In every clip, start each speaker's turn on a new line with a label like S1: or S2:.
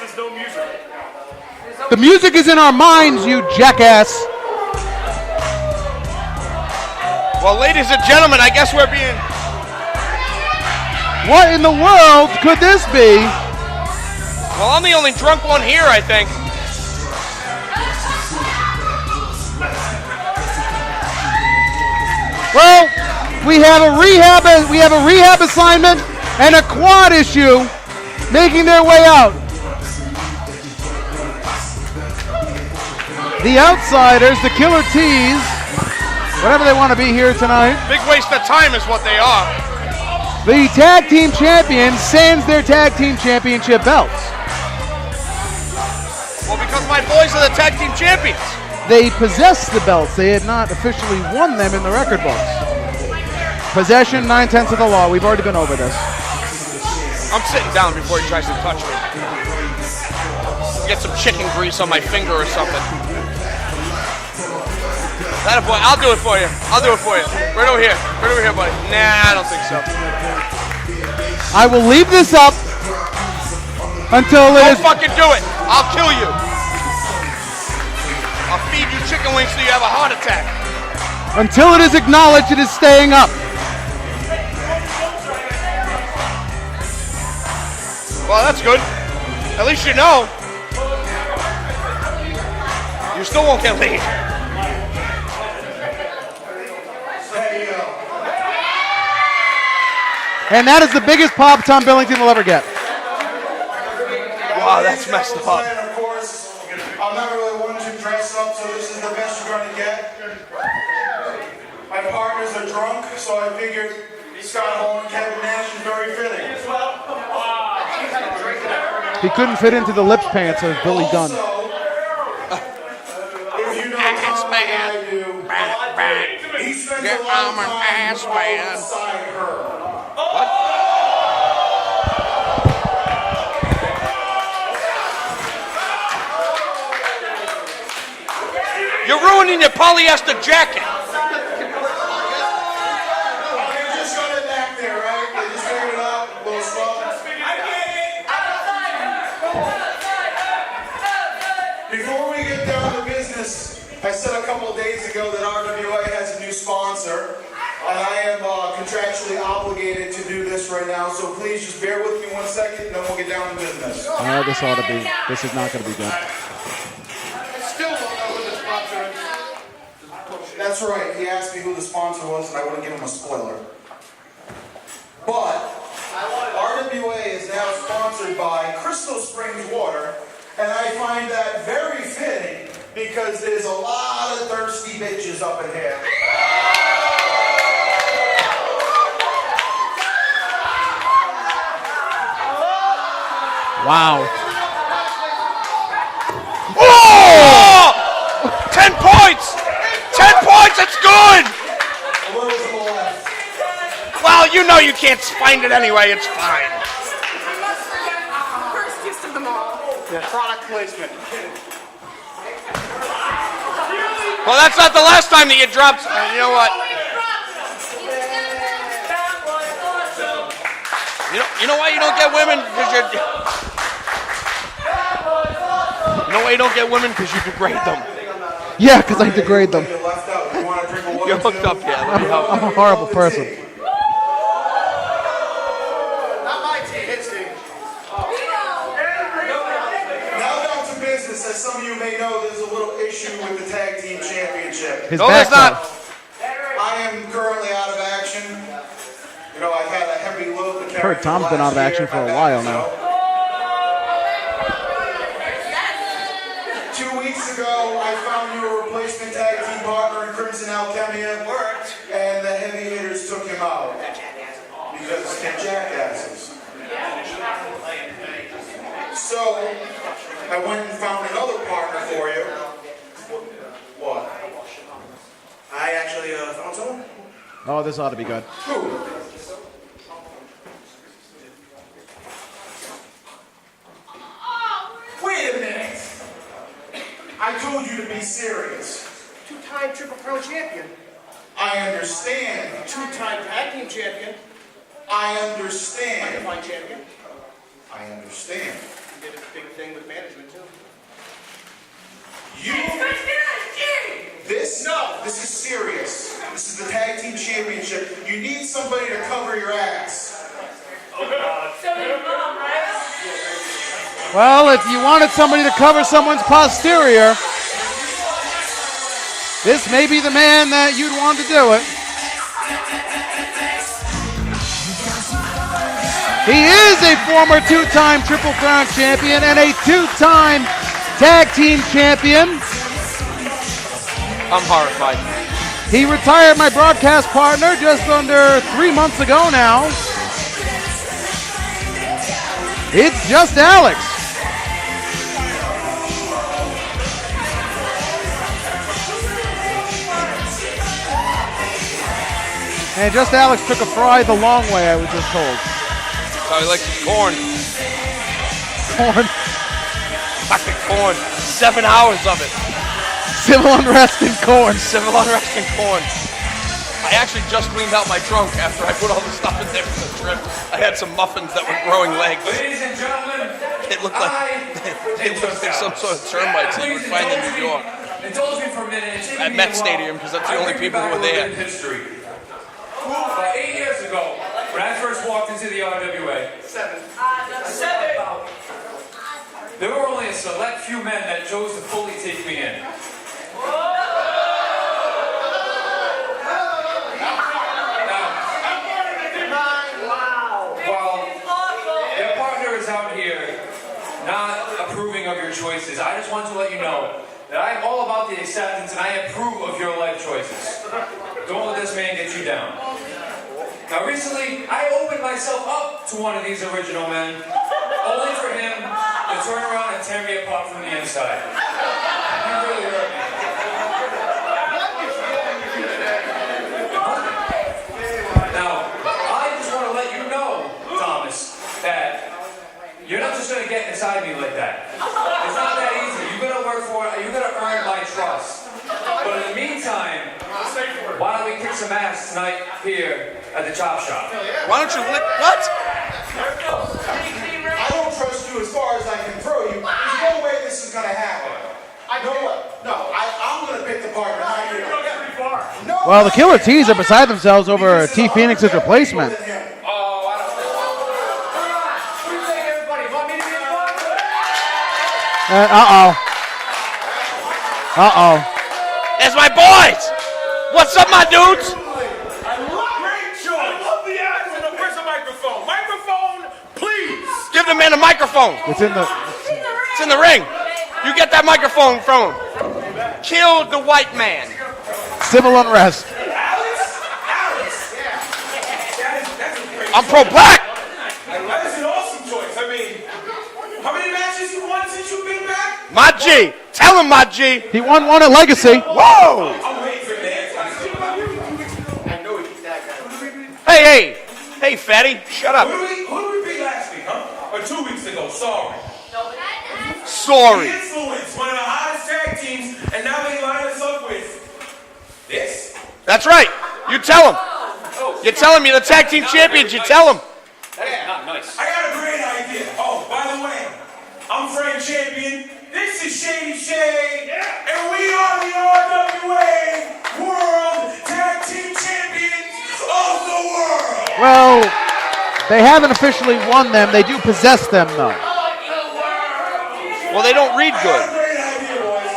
S1: there's no music.
S2: The music is in our minds, you jackass.
S3: Well, ladies and gentlemen, I guess we're being...
S2: What in the world could this be?
S3: Well, I'm the only drunk one here, I think.
S2: Well, we have a rehab assignment and a quad issue making their way out. The Outsiders, the Killer T's, whatever they want to be here tonight.
S3: Big waste of time is what they are.
S2: The tag team champions sends their tag team championship belts.
S3: Well, because my boys are the tag team champions.
S2: They possess the belts. They had not officially won them in the record books. Possession, 9/10 of the law. We've already been over this.
S3: I'm sitting down before he tries to touch me. Get some chicken grease on my finger or something. That boy, I'll do it for you. I'll do it for you. Right over here. Right over here, buddy. Nah, I don't think so.
S2: I will leave this up until it is...
S3: Don't fucking do it. I'll kill you. I'll feed you chicken wings so you have a heart attack.
S2: Until it is acknowledged, it is staying up.
S3: Well, that's good. At least you know. You still won't get laid.
S2: And that is the biggest pop Tom Billington will ever get.
S3: Wow, that's messed up.
S4: Of course, I'm not really one to dress up, so this is the best you're going to get. My partners are drunk, so I figured Scott Hall and Kevin Nash is very fitting.
S2: He couldn't fit into the lips pants of Billy Gunn.
S4: If you know Tom like I do, he spends a lot of time alongside her.
S3: What? You're ruining your polyester jacket.
S4: They just got it back there, right? They just figured it out. A little slow. Before we get down to business, I said a couple of days ago that RWA has a new sponsor. And I am contractually obligated to do this right now, so please just bear with me 1 second, and then we'll get down to business.
S2: This is not going to be good.
S4: Still don't know who the sponsor is. That's right, he asked me who the sponsor was, and I wouldn't give him a spoiler. But RWA is now sponsored by Crystal Springs Water, and I find that very fitting because there's a lot of thirsty bitches up in here.
S2: Wow.
S3: Oh! 10 points! 10 points, it's good! Well, you know you can't find it anyway, it's fine.
S5: First use of them all.
S1: Yeah. Product placement.
S3: Well, that's not the last time that you dropped. You know what? You know why you don't get women? Because you're... You know why you don't get women? Because you degrade them.
S2: Yeah, because I degrade them.
S3: You're hooked up, yeah. Let me help.
S2: I'm a horrible person.
S4: Not my team, his team. Now down to business. As some of you may know, there's a little issue with the tag team championship.
S3: No, there's not.
S4: I am currently out of action. You know, I've had a heavy load to carry.
S2: Heard Tom's been out of action for a while now.
S4: 2 weeks ago, I found you a replacement tag team partner in Crimson Alchemia. Worked. And the heavy hitters took him out. Because they're jackasses. So, I went and found another partner for you. What? I actually found someone.
S2: Oh, this ought to be good.
S4: Who? Wait a minute. I told you to be serious.
S1: Two-time Triple Crown champion.
S4: I understand.
S1: Two-time tag team champion.
S4: I understand.
S1: Unified champion.
S4: I understand.
S1: did a big thing with management too.
S4: This is serious. This is the tag team championship. You need somebody to cover your ass.
S2: Well, if you wanted somebody to cover someone's posterior, this may be the man that you'd want to do it. He is a former two-time Triple Crown champion and a two-time tag team champion.
S3: I'm horrified.
S2: He retired my broadcast partner just under 3 months ago now. It's just Alex. And just Alex took a fry the long way, I was just told.
S3: So he likes his corn.
S2: Corn.
S3: Fucking corn. 7 hours of it.
S2: Civil unrest and corn.
S3: Civil unrest and corn. I actually just cleaned out my trunk after I put all the stuff in there for the trip. I had some muffins that were growing legs.
S5: Ladies and gentlemen,
S3: It looked like some sort of termites that you would find in New York.
S5: indulge me for a minute.
S3: At Met Stadium, because that's the only people who were there.
S5: History. About 8 years ago, when I first walked into the RWA, there were only a select few men that chose to fully take me in. Their partner is out here not approving of your choices. I just want to let you know that I'm all about the acceptance and I approve of your life choices. Don't let this man get you down. Now recently, I opened myself up to one of these original men, only for him to turn around and tear me apart from the inside. He really hurt me. Now, I just want to let you know, Thomas, that you're not just going to get inside me like that. It's not that easy. You're going to work for it. You're going to earn my trust. But in the meantime, why don't we kick some ass tonight here at the Chop Shop?
S3: Why don't you lick what?
S4: I don't trust you as far as I can throw you. There's no way this is going to happen. I'm going to pick the partner, not you. No,
S2: Well, the Killer T's are beside themselves over T Phoenix's replacement.
S3: That's my boys! What's up, my dudes?
S6: Great choice. I love the accent. Where's the microphone? Microphone, please.
S3: Give the man a microphone.
S2: It's in the...
S3: It's in the ring. You get that microphone from him. Kill the white man.
S2: Civil unrest.
S6: Alex. That's a great
S3: I'm pro-black.
S6: That's an awesome choice. I mean, how many matches you won since you've been back?
S3: My G. Tell him, my G.
S2: He won one at Legacy.
S3: Whoa!
S6: I'm waiting for the answer.
S1: I know he's that guy.
S3: Hey, fatty. Shut up.
S6: Who did we beat last week, huh? Or 2 weeks ago? Sorry.
S3: Sorry.
S6: Influence, one of the hottest tag teams, and now they line us up with this.
S3: That's right. You tell him. You tell him you're the tag team champions. You tell him.
S5: Not nice.
S6: I got a great idea. Oh, by the way, I'm Frank Champion. This is Shady Shade, and we are the RWA World Tag Team Champions of the world.
S2: Well, they haven't officially won them. They do possess them, though.
S3: Well, they don't read
S6: I got a
S3: good.
S6: great idea, boys.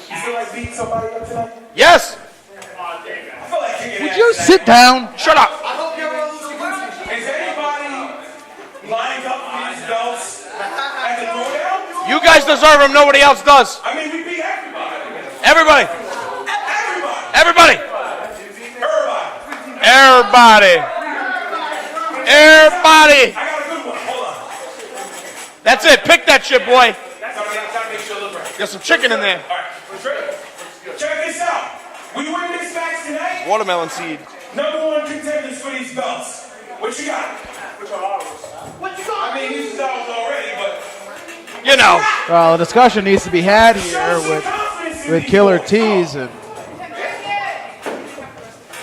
S6: You feel like beating somebody up tonight?
S3: Yes.
S6: I feel like kicking
S2: Would
S6: ass
S2: you
S6: tonight.
S2: sit down?
S3: Shut up.
S6: Is anybody lining up for these belts at the throwdown?
S3: You guys deserve them. Nobody else does.
S6: I mean, we beat everybody.
S3: Everybody.
S6: Everybody.
S3: Everybody.
S6: Everybody.
S3: Everybody.
S6: I got a good one. Hold on.
S3: That's it. Pick that shit, boy.
S6: Gotta make sure it looks right.
S3: Got some chicken in there.
S6: All right, let's ready. Check this out. We win this match tonight.
S3: Watermelon seed.
S6: #1 contenders for these belts. What you got? Which are ours? What you got? I mean, these is ours already, but
S3: You know.
S2: Well, a discussion needs to be had here with Killer T's, and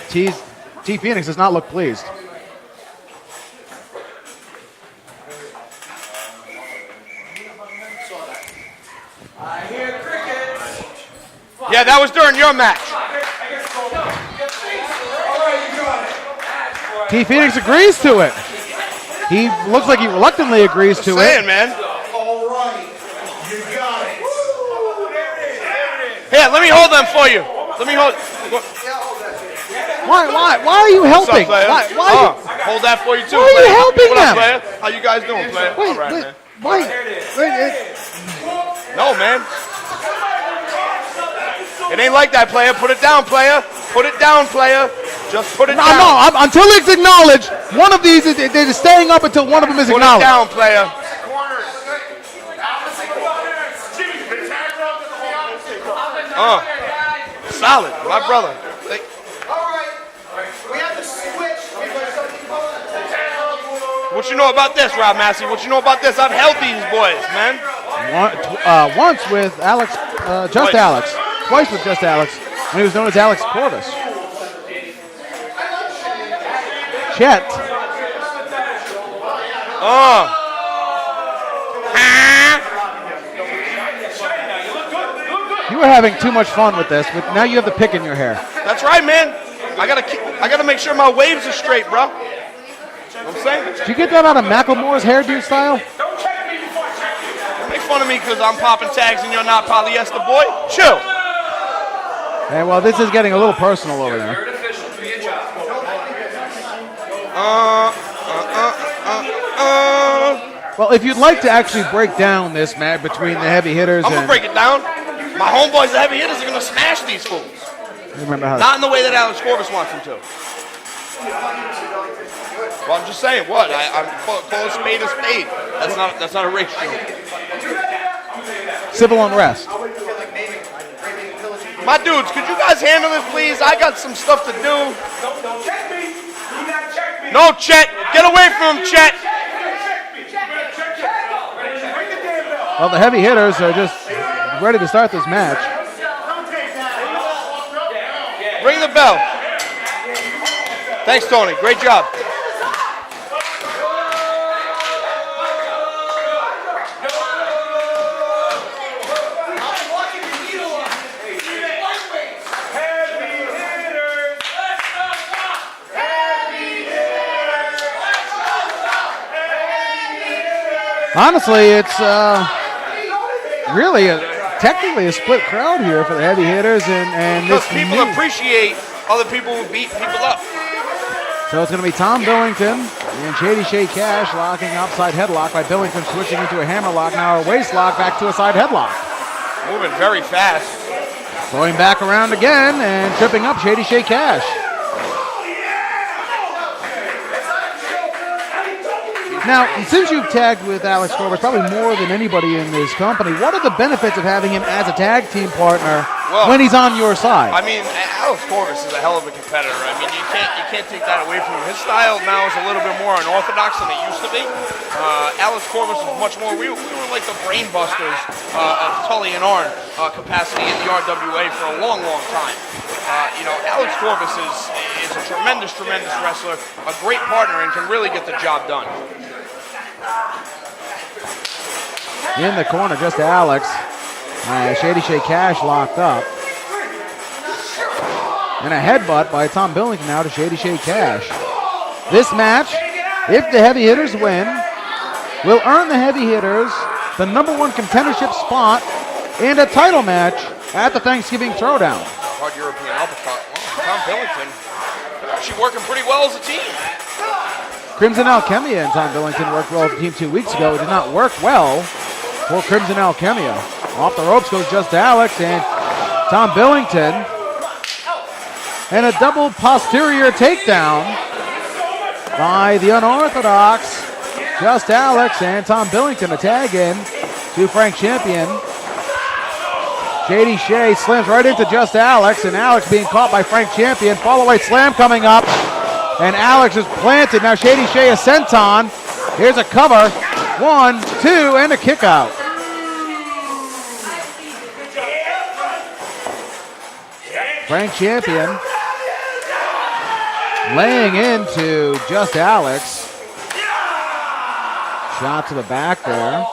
S2: T Phoenix does not look pleased.
S3: Yeah, that was during your match.
S2: T. Phoenix agrees to it. He looks like he reluctantly agrees to
S3: Saying,
S2: it.
S3: man.
S4: All right, you got it.
S3: Here, let me hold them for you. Let me hold.
S2: Why are you helping?
S3: What's up, player?
S2: Why
S3: Hold that for you too.
S2: Why are you
S3: player.
S2: helping
S3: What up,
S2: them?
S3: player? How you guys doing, player?
S2: wait,
S3: All right,
S2: wait,
S3: man.
S2: wait.
S3: No, man. It ain't like that, player. Put it down, player. Put it down, player. Just put it down.
S2: No, until it's acknowledged, one of these, they're staying up until one of them is
S3: Put it
S2: acknowledged.
S3: down, player. Solid, my brother.
S4: We have to switch because some people.
S3: What you know about this, Rob Massey? What you know about this? I've held these boys, man.
S2: Once with Alex,
S3: Twice.
S2: Alex. Twice with just Alex, when he was known as Alex Corvus. Chet. You were having too much fun with this, but now you have the pick in your hair.
S3: That's right, man. I gotta make sure my waves are straight, bro. You know what I'm saying?
S2: Did you get that out of Macklemore's hairdo style?
S3: Don't make fun of me because I'm popping tags and you're not, polyester boy. Chill.
S2: Hey, well, this is getting a little personal over there.
S5: You're an official. Do your job.
S2: Well, if you'd like to actually break down this match between the heavy hitters
S3: I'm gonna
S2: and...
S3: break it down. My homeboys, the heavy hitters, are gonna smash these fools.
S2: Remember how...
S3: Not in the way that Alex Corvus wants them to. Well, I'm just saying, what? I'm call a spade a spade. That's not a race show.
S2: Civil unrest.
S3: My dudes, could you guys handle this, please? I got some stuff to do.
S6: Don't check me. Do not check me.
S3: No, Chet. Get away from him, Chet.
S2: Well, the heavy hitters are just ready to start this match.
S3: Ring the bell. Thanks, Tony. Great job.
S2: Honestly, it's really technically a split crowd here for the heavy hitters and
S3: Because
S2: this
S3: people appreciate other people who beat people up.
S2: So it's going to be Tom Billington and Shady Shay Cash locking outside headlock by Billington switching into a hammerlock, now a waist lock back to a side headlock.
S3: Moving very fast.
S2: Going back around again and tripping up Shady Shay Cash. Now, since you've tagged with Alex Corvus probably more than anybody in this company, what are the benefits of having him as a tag team partner when he's on your side?
S3: I mean, Alex Corvus is a hell of a competitor. I mean, you can't take that away from him. His style now is a little bit more unorthodox than it used to be. Alex Corvus was much more. We were like the brain busters of Tully and Arn capacity in the RWA for a long, long time. Alex Corvus is a tremendous, tremendous wrestler, a great partner, and can really get the job done.
S2: In the corner, just Alex. Shady Shay Cash locked up. And a headbutt by Tom Billington now to Shady Shay Cash. This match, if the heavy hitters win, will earn the heavy hitters the #1 contendership spot and a title match at the Thanksgiving Throwdown.
S3: Hard European uppercut. Wow, Tom Billington, they're actually working pretty well as a team.
S2: Crimson Alchemia and Tom Billington worked well as a team 2 weeks ago. It did not work well for Crimson Alchemia. Off the ropes goes just Alex and Tom Billington. And a double posterior takedown by the unorthodox Just Alex and Tom Billington. A tag in to Frank Champion. Shady Shay slams right into Just Alex, and Alex being caught by Frank Champion. Fall away slam coming up, and Alex is planted. Now Shady Shay is sent on. Here's a cover. 1, 2, and a kick out. Frank Champion laying into Just Alex. Shot to the back there.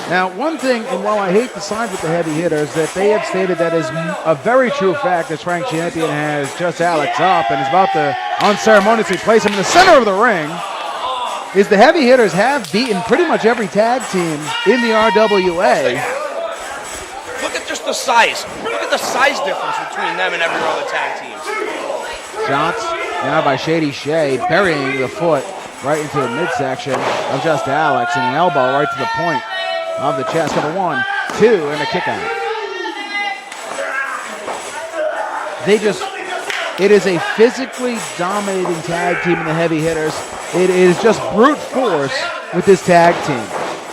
S2: Now, one thing, and while I hate to side with the heavy hitters, that they have stated that is a very true fact as Frank Champion has just Alex up and is about to unceremoniously place him in the center of the ring, is the heavy hitters have beaten pretty much every tag team in the RWA.
S3: Look at just the size. Look at the size difference between them and every other tag team.
S2: Shots now by Shady Shay, burying the foot right into the midsection of just Alex, and an elbow right to the point of the chest. Number 1, 2, and a kick out. It is a physically dominating tag team in the heavy hitters. It is just brute force with this tag team.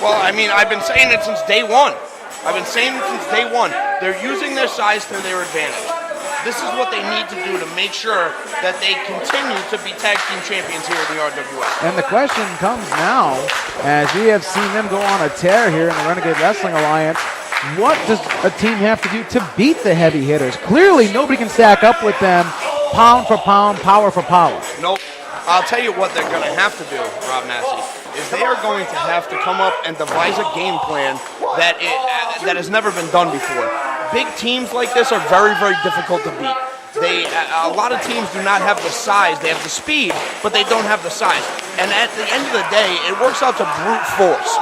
S3: Well, I mean, I've been saying it since day one. They're using their size to their advantage. This is what they need to do to make sure that they continue to be tag team champions here in the RWA.
S2: And the question comes now, as we have seen them go on a tear here in the Renegade Wrestling Alliance, what does a team have to do to beat the heavy hitters? Clearly, nobody can stack up with them pound for pound, power for power.
S3: Nope. I'll tell you what they're going to have to do, Rob Massey, is they are going to have to come up and devise a game plan that has never been done before. Big teams like this are very, very difficult to beat. A lot of teams do not have the size. They have the speed, but they don't have the size. And at the end of the day, it works out to brute force.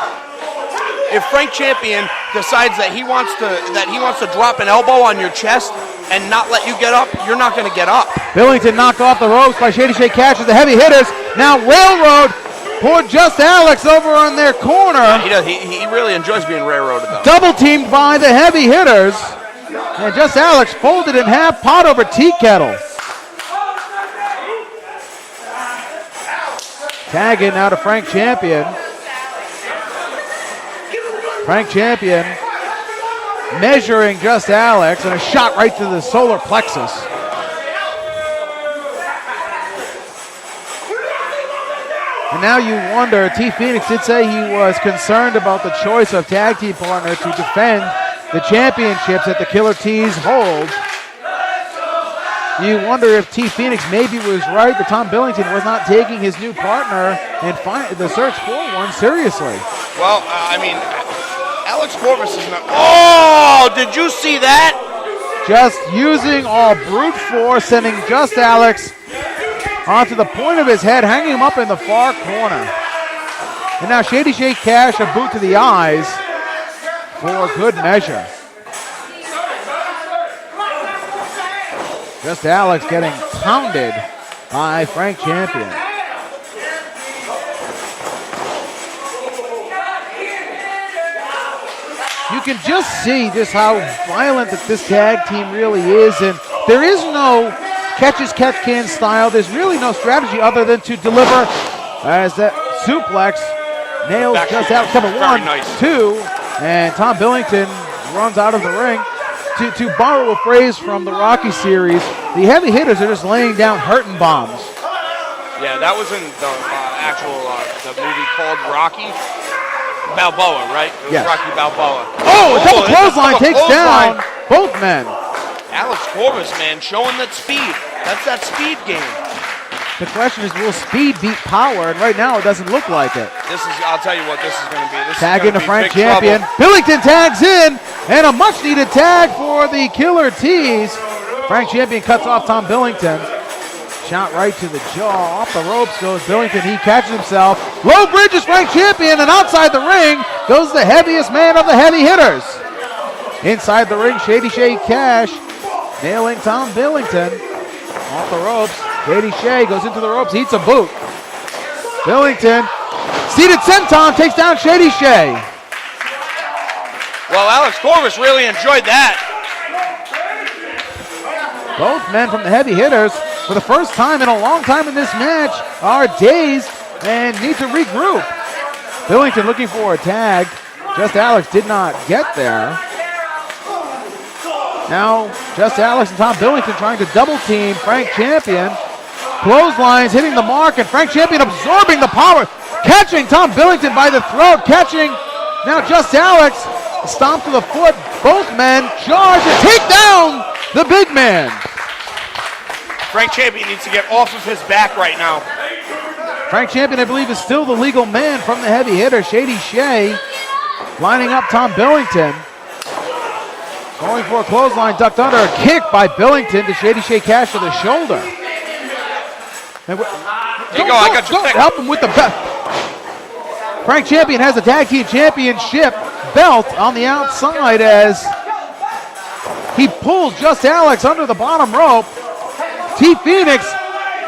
S3: If Frank Champion decides that he wants to drop an elbow on your chest and not let you get up, you're not going to get up.
S2: Billington knocked off the ropes by Shady Shay catches the heavy hitters. Now railroad for just Alex over on their corner.
S3: He does. He really enjoys being railroaded, though.
S2: Double teamed by the heavy hitters. And just Alex folded in half, pot over tea kettle. Tag in now to Frank Champion. Frank Champion measuring just Alex, and a shot right to the solar plexus. And now you wonder, T. Phoenix did say he was concerned about the choice of tag team partner to defend the championships that the Killer T's hold. You wonder if T. Phoenix maybe was right that Tom Billington was not taking his new partner and the search for one seriously.
S3: Well, I mean, Alex Corvus is not... Oh, did you see that?
S2: Just using all brute force, sending just Alex onto the point of his head, hanging him up in the far corner. And now Shady Shay Cash, a boot to the eyes for good measure. Just Alex getting pounded by Frank Champion. You can just see just how violent that this tag team really is, and there is no catch-as-catch-can style. There's really no strategy other than to deliver as that suplex nails just out. Cover 1,
S3: nice.
S2: 2, and Tom Billington runs out of the ring. To borrow a phrase from the Rocky series, the heavy hitters are just laying down hurting bombs.
S3: Yeah, that was in the the movie called Rocky Balboa, right? It was
S2: Yes.
S3: Rocky Balboa.
S2: Oh, a double clothesline
S3: double
S2: takes
S3: clothesline.
S2: down both men.
S3: Alex Corvus, man, showing that speed. That's that speed game.
S2: The question is, will speed beat power? And right now, it doesn't look like it.
S3: I'll tell you what this is going to be.
S2: Tag into Frank
S3: big
S2: Champion.
S3: trouble.
S2: Billington tags in, and a much-needed tag for the Killer T's. Frank Champion cuts off Tom Billington. Shot right to the jaw. Off the ropes goes Billington. He catches himself. Low bridges Frank Champion, and outside the ring goes the heaviest man of the heavy hitters. Inside the ring, Shady Shay Cash nailing Tom Billington. Off the ropes. Shady Shay goes into the ropes, eats a boot. Billington, seated senton, takes down Shady Shay.
S3: Well, Alex Corvus really enjoyed that.
S2: Both men from the heavy hitters, for the first time in a long time in this match, are dazed and need to regroup. Billington looking for a tag. Just Alex did not get there. Now, just Alex and Tom Billington trying to double team Frank Champion. Clotheslines hitting the mark, and Frank Champion absorbing the power, catching Tom Billington by the throat, catching now just Alex. Stomp to the foot, both men charge and take down the big man.
S3: Frank Champion needs to get off of his back right now.
S2: Frank Champion, I believe, is still the legal man from the heavy hitter. Shady Shay lining up Tom Billington. Going for a clothesline, ducked under. A kick by Billington to Shady Shay Cash to the shoulder.
S3: There you go, I got your pick.
S2: Help him with the belt. Frank Champion has the tag team championship belt on the outside as he pulls Just Alex under the bottom rope. T Phoenix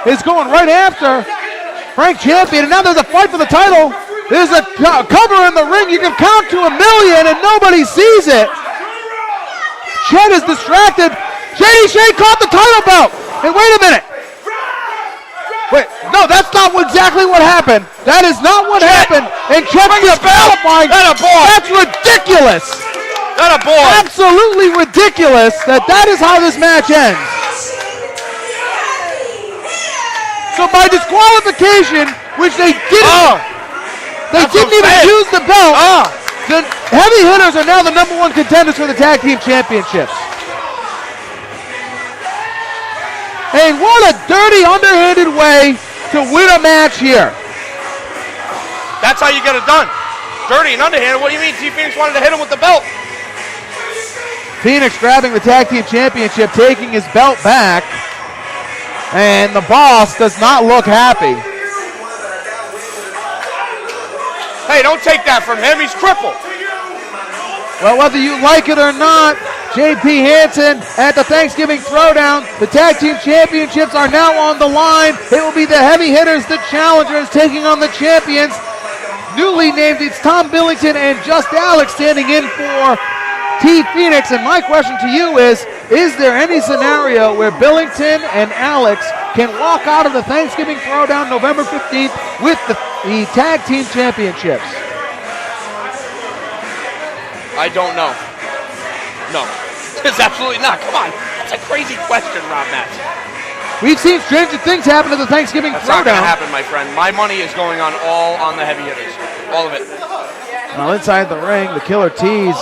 S2: is going right after Frank Champion, and now there's a fight for the title. There's a cover in the ring. You can count to 1,000,000 and nobody sees it. Chet is distracted. Shady Shay caught the title belt. And wait a minute. Wait, no, that's not exactly what happened. That is not what happened. And Chet disqualifying. That's ridiculous. Absolutely ridiculous that is how this match ends. So by disqualification, which they didn't even use the belt. The heavy hitters are now the #1 contenders for the tag team championships. And what a dirty, underhanded way to win a match here.
S3: That's how you get it done. Dirty and underhanded. What do you mean? T Phoenix wanted to hit him with the belt.
S2: Phoenix grabbing the tag team championship, taking his belt back. And the boss does not look happy.
S3: Hey, don't take that from him. He's crippled.
S2: Well, whether you like it or not, J.P. Hansen at the Thanksgiving Throwdown. The tag team championships are now on the line. It will be the heavy hitters, the challengers, taking on the champions. Newly named, it's Tom Billington and Just Alex standing in for T Phoenix. And my question to you is there any scenario where Billington and Alex can walk out of the Thanksgiving Throwdown November 15th with the tag team championships?
S3: I don't know. No, there's absolutely not. Come on, that's a crazy question, Rob Matz.
S2: We've seen stranger things happen at the Thanksgiving
S3: That's
S2: Throwdown.
S3: not going to happen, my friend. My money is going on all on the heavy hitters, all of it.
S2: Now inside the ring, the Killer T's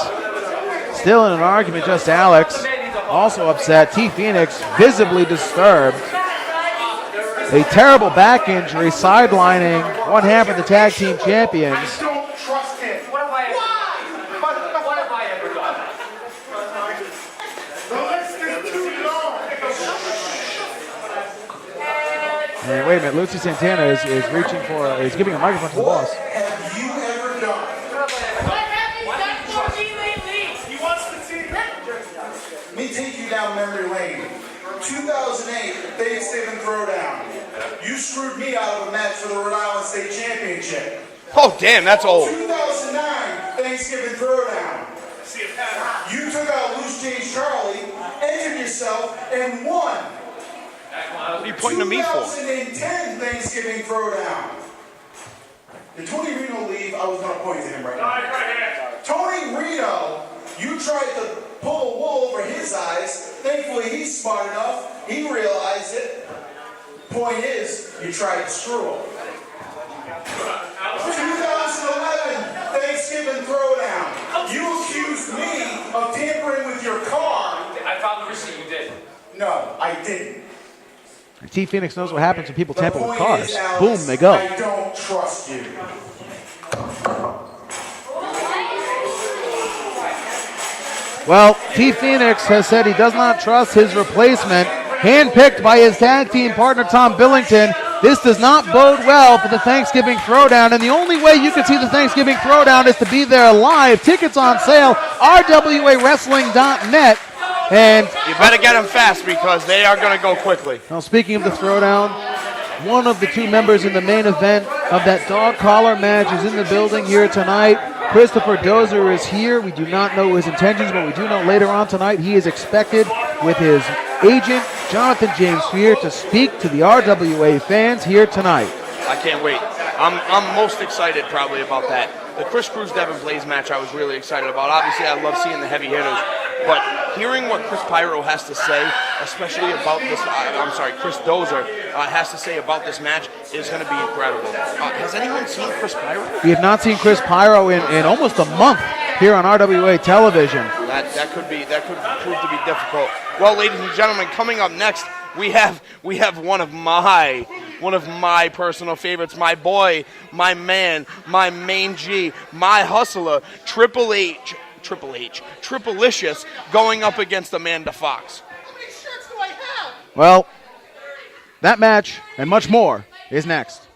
S2: still in an argument. Just Alex also upset. T Phoenix visibly disturbed. A terrible back injury sidelining one half of the tag team champions.
S1: I don't trust him. What have I ever done? The list is too long.
S2: And wait a minute, Lucy Santana is reaching for, is giving a microphone to the boss.
S4: What have you ever done?
S1: He wants to see.
S4: Let me take you down memory lane. 2008 Thanksgiving Throwdown. You screwed me out of a match for the Rhode Island State Championship.
S3: Oh, damn, that's old.
S4: 2009 Thanksgiving Throwdown. You took out Loose Change Charlie, entered yourself, and won.
S3: What are you pointing to me for?
S4: 2010 Thanksgiving Throwdown. Did Tony Reno leave? I was going to point to him right now. Tony Reno, you tried to pull a wool over his eyes. Thankfully, he's smart enough. He realized it. Point is, you tried to screw him. 2011 Thanksgiving Throwdown. You accused me of tampering with your car.
S5: I found the receipt. You did.
S4: No, I didn't.
S2: T Phoenix knows what happens when people tamper with
S4: point
S2: cars.
S4: is, Alex,
S2: Boom, they go.
S4: I don't trust you.
S2: Well, T Phoenix has said he does not trust his replacement, handpicked by his tag team partner Tom Billington. This does not bode well for the Thanksgiving Throwdown, and the only way you can see the Thanksgiving Throwdown is to be there live. Tickets on sale, rwawrestling.net. And
S3: You better get them fast because they are going to go quickly.
S2: now, speaking of the Throwdown, one of the two members in the main event of that dog collar match is in the building here tonight. Christopher Dozer is here. We do not know his intentions, but we do know later on tonight he is expected with his agent, Jonathan James Fear, to speak to the RWA fans here tonight.
S3: I can't wait. I'm most excited probably about that. The Chris Cruz Devin Blaze match I was really excited about. Obviously, I love seeing the heavy hitters. But hearing what Chris Pyro has to say, especially about this, Chris Dozer has to say about this match is going to be incredible. Has anyone seen Chris Pyro?
S2: We have not seen Chris Pyro in almost a month here on RWA television.
S3: That could prove to be difficult. Well, ladies and gentlemen, coming up next, we have one of my one of my personal favorites, my boy, my man, my main G, my hustler, Triplicious, going up against Amanda Fox.
S2: Well, that match and much more is next.